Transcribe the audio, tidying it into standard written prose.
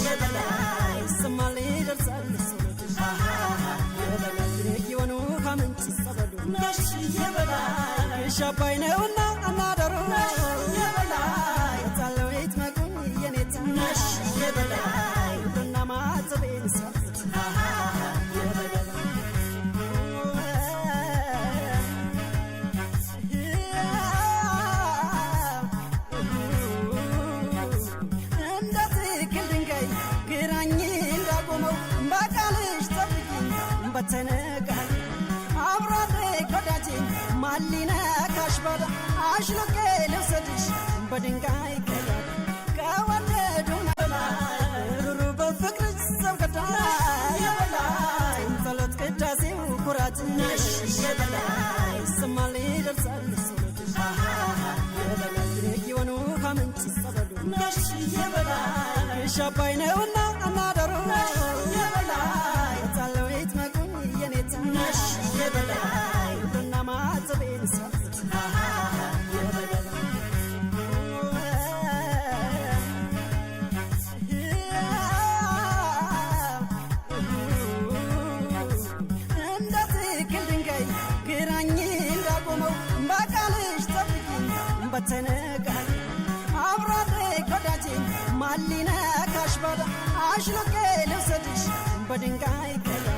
የበላይ ሰማሌ ደርሳል ሰሎትሽ የበላይ የወኑ ካምንጭ ሰበሉ የበላይ ሻባይ ነውና አናደሩ የበላይ ታለው ይትመቁኝ የኔታ የበላይ ዱና ማዘቤን ሰብት የበላይ በተነጋይ አብራዴ ጎዳጂ ማሊና ካሽባዳ አሽሎቄ ልውሰድሽ በድንጋይ ከዳ ከወለዱና ሩሩ በፍቅር ሰብከዳ የበላይ ጸሎት ቅዳሴው ኩራት ነሽ የበላይ ሰማሌ ደርሳል ሰሎትሽ የበላይ የወኑ ካምንጭ ሰበሉ ነሽ የበላይ ሻባይ ነውና አናደሩ የበላይ ታለው ይትመቁኝ የኔታ የበላይ ዱና ማዘቤን ሰብት የበላይ እንደ ትክል ድንጋይ ግራኝ እንዳቆመው በቃልሽ ጠብቂኝ በተነጋይ አብራዴ ጎዳጄ ማሊና ካሽባዳ አሽሎቄ ልውሰድሽ በድንጋይ ከዳ